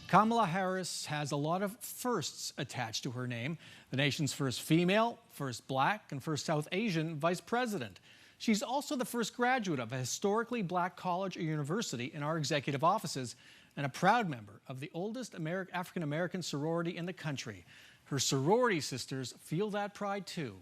Kamala Harris has a lot of firsts attached to her name. The nation's first female, first black, and first South Asian vice president. She's also the first graduate of a historically black college or university in our executive offices and a proud member of the oldest African-American sorority in the country. Her sorority sisters feel that pride too.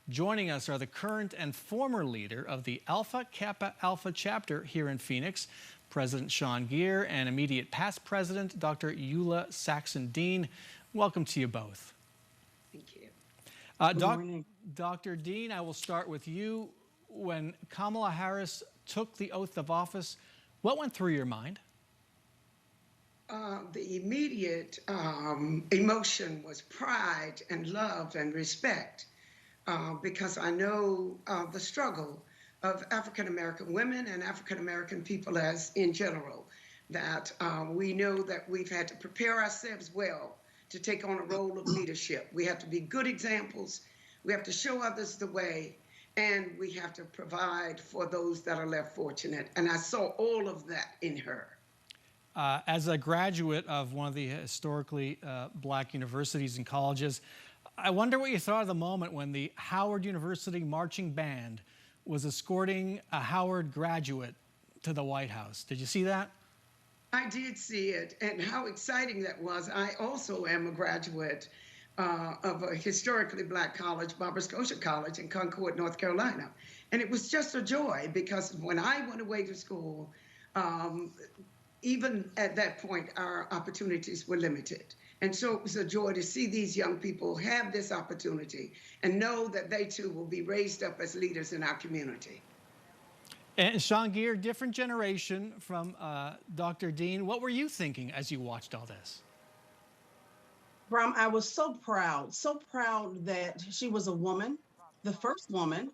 Joining us are the current and former leader of the Alpha Kappa Alpha chapter here in Phoenix, President Sean Geer, and immediate past president, Dr. Eula Saxon-Dean. Welcome to you both. Thank you. Good morning. Dr. Dean, I will start with you. When Kamala Harris took the oath of office, what went through your mind? The immediate emotion was pride and love and respect, because I know the struggle of African-American women and African-American people as in general, that we know that we've had to prepare ourselves well to take on a role of leadership. We have to be good examples. We have to show others the way, and we have to provide for those that are less fortunate. And I saw all of that in her. As a graduate of one of the historically black universities and colleges, I wonder what you thought of the moment when the Howard University marching band was escorting a Howard graduate to the White House. Did you see that? I did see it, and how exciting that was. I also am a graduate of a historically black college, Barbara Scotia College in Concord, North Carolina. And it was just a joy because when I went away to school, even at that point, our opportunities were limited. And so it was a joy to see these young people have this opportunity and know that they too will be raised up as leaders in our community. And Sean Geer, different generation from Dr. Dean. What were you thinking as you watched all this? Bram, I was so proud that she was a woman, the first woman,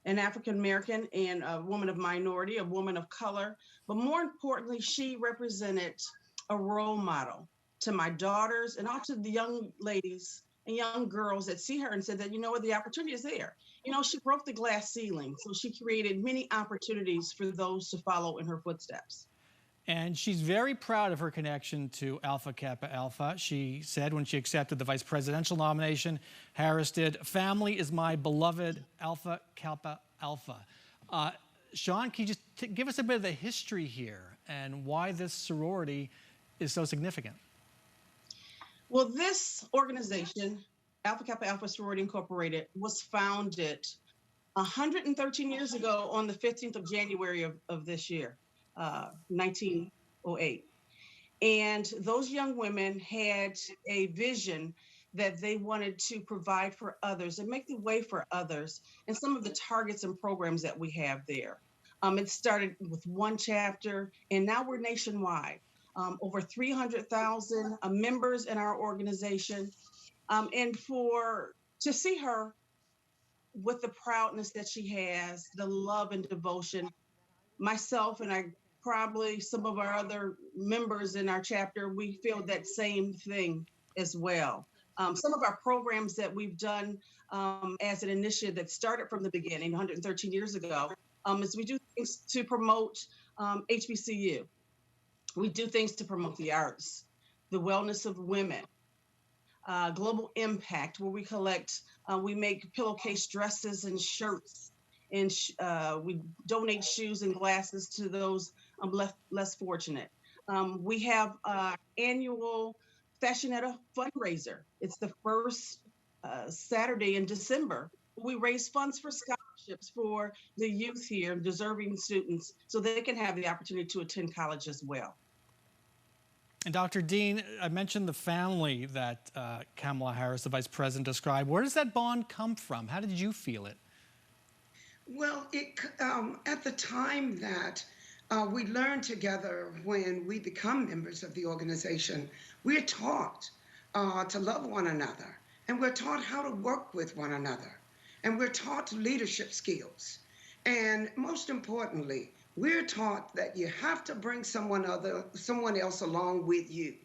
an African-American and a woman of minority, a woman of color. But more importantly, she represented a role model to my daughters and also the young ladies and young girls that see her and said that, you know what, the opportunity is there. You know, she broke the glass ceiling. So she created many opportunities for those to follow in her footsteps. And she's very proud of her connection to Alpha Kappa Alpha. She said when she accepted the vice presidential nomination, Harris did, "Family is my beloved Alpha Kappa Alpha." Sean, can you just give us a bit of the history here and why this sorority is so significant? Well, this organization, Alpha Kappa Alpha Sorority Incorporated, was founded 113 years ago on the 15th of January of this year, 1908. And those young women had a vision that they wanted to provide for others and make the way for others, and some of the targets and programs that we have there. It started with one chapter, and now we're nationwide. Over 300,000 members in our organization. And to see her with the proudness that she has, the love and devotion, myself and probably some of our other members in our chapter, we feel that same thing as well. Some of our programs that we've done as an initiative that started from the beginning 113 years ago is we do things to promote HBCU. We do things to promote the arts, the wellness of women, global impact, where we collect, we make pillowcase dresses and shirts, and we donate shoes and glasses to those less fortunate. We have annual Fashionetta fundraiser. It's the first Saturday in December. We raise funds for scholarships for the youth here, deserving students, so they can have the opportunity to attend college as well. And Dr. Dean, I mentioned the family that Kamala Harris, the vice president, described. Where does that bond come from? How did you feel it? Well, at the time that we learn together when we become members of the organization, we're taught to love one another, and we're taught how to work with one another, and we're taught leadership skills. And most importantly, we're taught that you have to bring someone else along with you.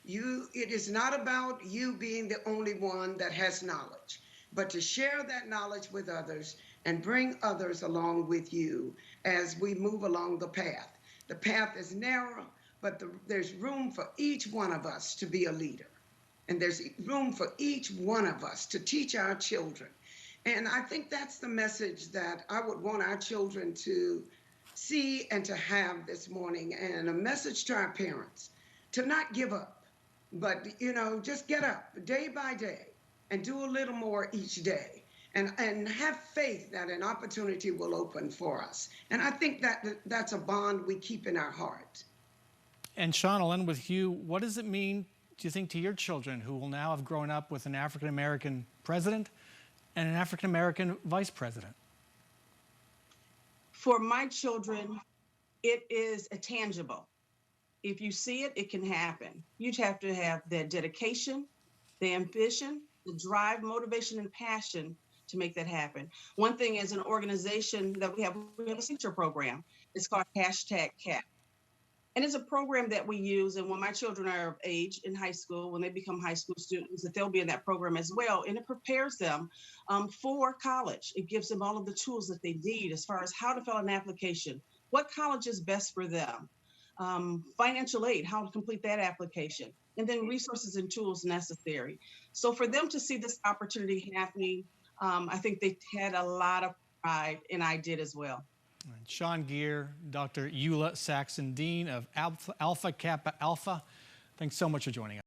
It is not about you being the only one that has knowledge, but to share that knowledge with others and bring others along with you as we move along the path. The path is narrow, but there's room for each one of us to be a leader. And there's room for each one of us to teach our children. And I think that's the message that I would want our children to see and to have this morning, and a message to our parents to not give up, but just get up day by day and do a little more each day, and have faith that an opportunity will open for us. And I think that that's a bond we keep in our heart. And Sean, I'll end with you. What does it mean, do you think, to your children who will now have grown up with an African-American president and an African-American vice president? For my children, it is a tangible. If you see it, it can happen. You have to have the dedication, the ambition, the drive, motivation, and passion to make that happen. One thing is an organization that we have a signature program. It's called #CAP. And it's a program that we use, and when my children are of age in high school, when they become high school students, that they'll be in that program as well. And it prepares them for college. It gives them all of the tools that they need as far as how to fill an application, what college is best for them, financial aid, how to complete that application, and then resources and tools necessary. So for them to see this opportunity happening, I think they had a lot of pride, and I did as well. Sean Geer, Dr. Eula Saxon, Dean of Alpha Kappa Alpha, thanks so much for joining us.